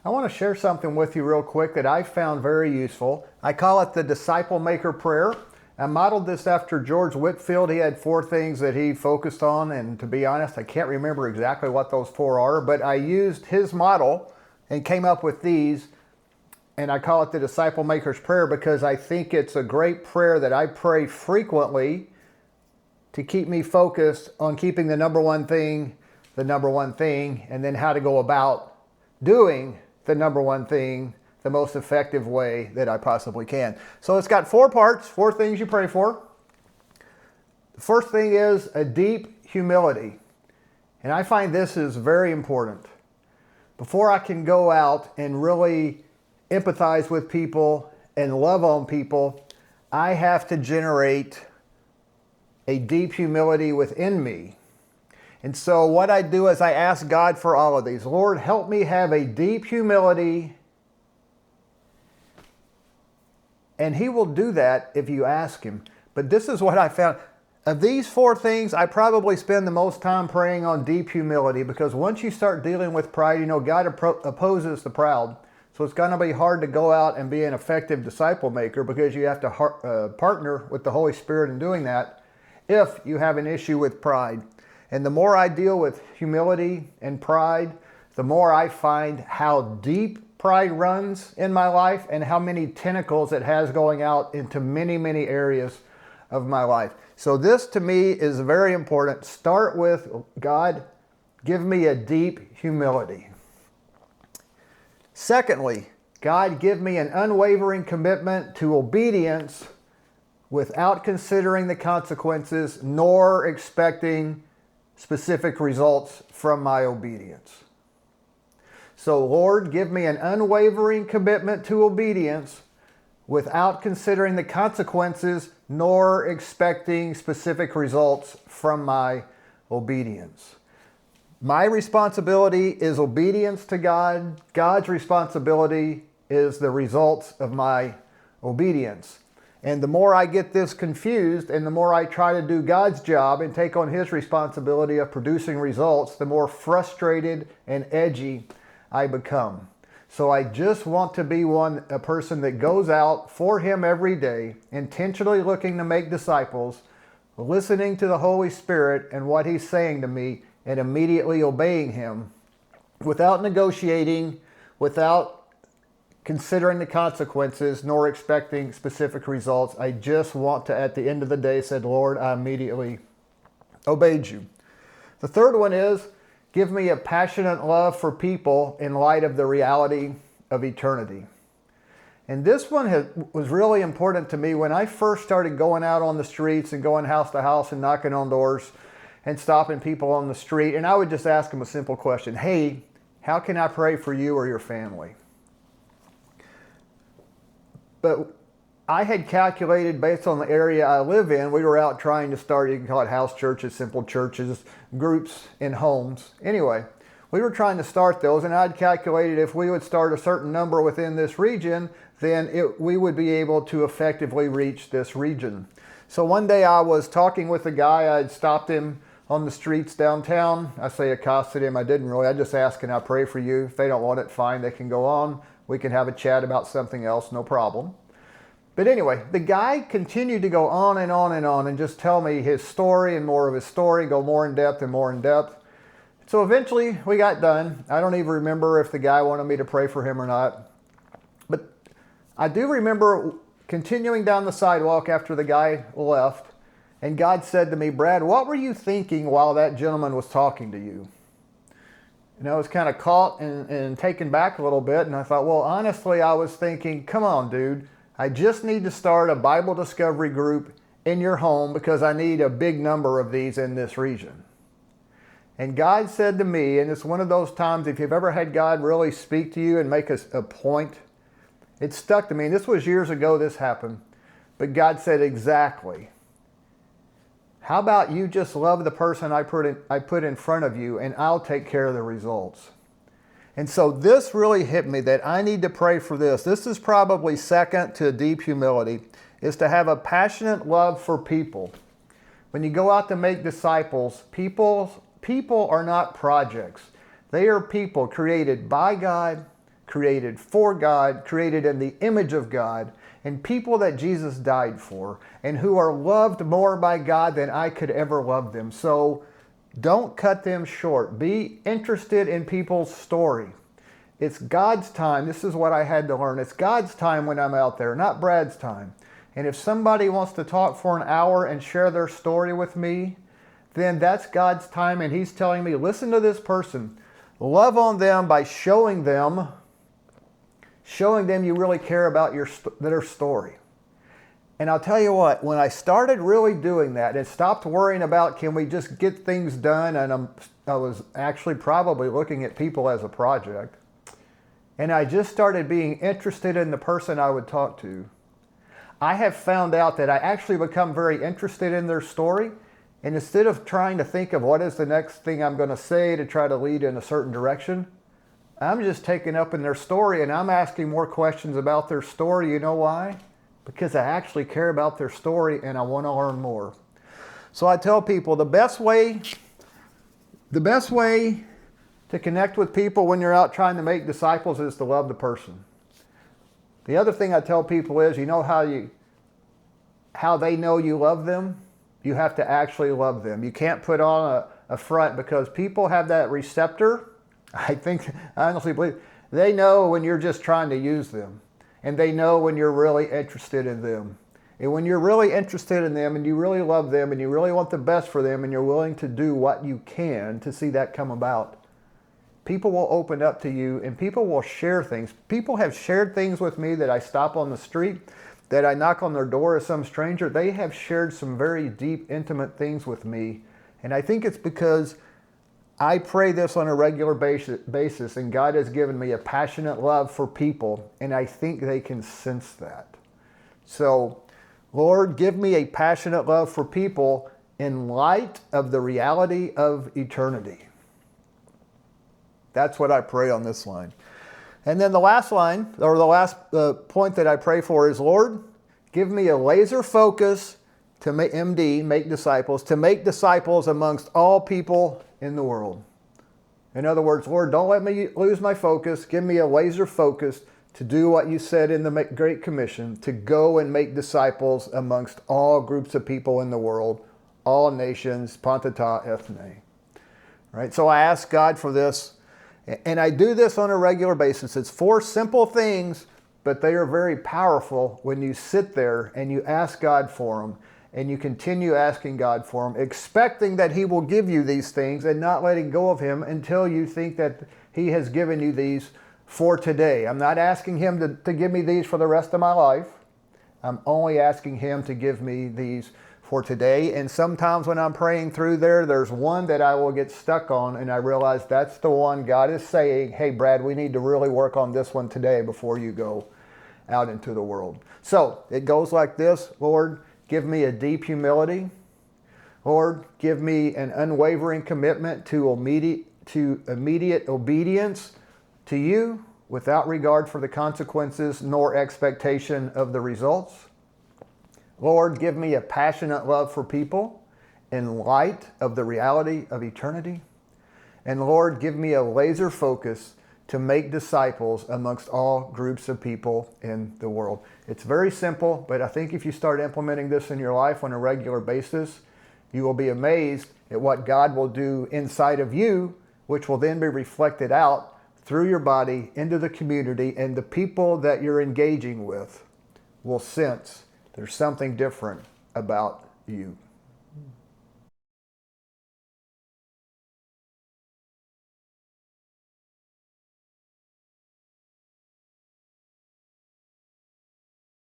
I want to share something with you real quick that I found very useful. I call it the Disciple Maker Prayer. I modeled this after George Whitefield. He had 4 things that he focused on, and to be honest, I can't remember exactly what those 4 are, but I used his model and came up with these, and I call it the Disciple Maker's Prayer because I think it's a great prayer that I pray frequently to keep me focused on keeping the number one thing, and then how to go about doing the number one thing the most effective way that I possibly can. So it's got 4 parts, 4 things you pray for. The first thing is a deep humility. And I find this is very important. Before I can go out and really empathize with people and love on people, I have to generate a deep humility within me. And so what I do is I ask God for all of these. Lord, help me have a deep humility. And He will do that if you ask Him. But this is what I found. Of these 4 things, I probably spend the most time praying on deep humility, because once you start dealing with pride, you know, God opposes the proud. So it's going to be hard to go out and be an effective disciple maker, because you have to partner with the Holy Spirit in doing that if you have an issue with pride. And the more I deal with humility and pride, the more I find how deep pride runs in my life and how many tentacles it has going out into many, many areas of my life. So this to me is very important. Start with, God, give me a deep humility. Secondly, God, give me an unwavering commitment to obedience without considering the consequences nor expecting specific results from my obedience. So, Lord, give me an unwavering commitment to obedience without considering the consequences nor expecting specific results from my obedience. My responsibility is obedience to God. God's responsibility is the results of my obedience. And the more I get this confused and the more I try to do God's job and take on His responsibility of producing results, the more frustrated and edgy I become. So I just want to be a person that goes out for Him every day, intentionally looking to make disciples, listening to the Holy Spirit and what He's saying to me, and immediately obeying Him without negotiating, without considering the consequences, nor expecting specific results. I just want to, at the end of the day, said, Lord, I immediately obeyed you. The third one is, give me a passionate love for people in light of the reality of eternity. And this one was really important to me when I first started going out on the streets and going house to house and knocking on doors and stopping people on the street. And I would just ask them a simple question. Hey, how can I pray for you or your family? But I had calculated, based on the area I live in, we were out trying to start, you can call it house churches, simple churches, groups in homes. Anyway, we were trying to start those, and I'd calculated if we would start a certain number within this region, then we would be able to effectively reach this region. So one day I was talking with a guy. I'd stopped him on the streets downtown. I say accosted him. I didn't really. I just asked, can I pray for you? If they don't want it, fine, they can go on. We can have a chat about something else, no problem. But anyway, the guy continued to go on and on and on and just tell me his story and more of his story, go more in depth and more in depth. So eventually we got done. I don't even remember if the guy wanted me to pray for him or not. But I do remember continuing down the sidewalk after the guy left, and God said to me, Brad, what were you thinking while that gentleman was talking to you? And I was kind of caught and taken back a little bit, and I thought, well, honestly, I was thinking, come on, dude. I just need to start a Bible discovery group in your home because I need a big number of these in this region. And God said to me, and it's one of those times, if you've ever had God really speak to you and make a point, it stuck to me. And this was years ago this happened. But God said, exactly. How about you just love the person I put in front of you, and I'll take care of the results. And so this really hit me that I need to pray for this. This is probably second to deep humility, is to have a passionate love for people. When you go out to make disciples, people are not projects. They are people created by God, created for God, created in the image of God, and people that Jesus died for, and who are loved more by God than I could ever love them. So don't cut them short. Be interested in people's story. It's God's time. This is what I had to learn. It's God's time when I'm out there, not Brad's time. And if somebody wants to talk for an hour and share their story with me, then that's God's time, and He's telling me, listen to this person. Love on them by showing them you really care about their story. And I'll tell you what, when I started really doing that and stopped worrying about can we just get things done, and I was actually probably looking at people as a project, and I just started being interested in the person I would talk to, I have found out that I actually become very interested in their story. And instead of trying to think of what is the next thing I'm going to say to try to lead in a certain direction, I'm just taken up in their story and I'm asking more questions about their story. You know why? Because I actually care about their story and I want to learn more. So I tell people the best way to connect with people when you're out trying to make disciples is to love the person. The other thing I tell people is, you know how they know you love them? You have to actually love them. You can't put on a front, because people have that receptor. I honestly believe they know when you're just trying to use them, and they know when you're really interested in them. And when you're really interested in them and you really love them and you really want the best for them and you're willing to do what you can to see that come about, people will open up to you and people will share things. People have shared things with me that I stop on the street, that I knock on their door as some stranger. They have shared some very deep, intimate things with me. And I think it's because I pray this on a regular basis, and God has given me a passionate love for people, and I think they can sense that. So, Lord, give me a passionate love for people in light of the reality of eternity. That's what I pray on this line. And then the last line, or the last point that I pray for is, Lord, give me a laser focus to make disciples amongst all people in the world. In other words, Lord, don't let me lose my focus. Give me a laser focus to do what you said in the Great Commission, to go and make disciples amongst all groups of people in the world, all nations, panta ta ethne. Right? So I ask God for this. And I do this on a regular basis. It's 4 simple things, but they are very powerful when you sit there and you ask God for them, and you continue asking God for them, expecting that He will give you these things and not letting go of Him until you think that He has given you these for today. I'm not asking Him to give me these for the rest of my life. I'm only asking Him to give me these for today. And sometimes when I'm praying through there's one that I will get stuck on, and I realize that's the one God is saying, hey, Brad, we need to really work on this one today before you go out into the world. So it goes like this. Lord, give me a deep humility. Lord, give me an unwavering commitment to immediate obedience to you without regard for the consequences nor expectation of the results. Lord, give me a passionate love for people in light of the reality of eternity. And Lord, give me a laser focus to make disciples amongst all groups of people in the world. It's very simple, but I think if you start implementing this in your life on a regular basis, you will be amazed at what God will do inside of you, which will then be reflected out through your body into the community, and the people that you're engaging with will sense there's something different about you.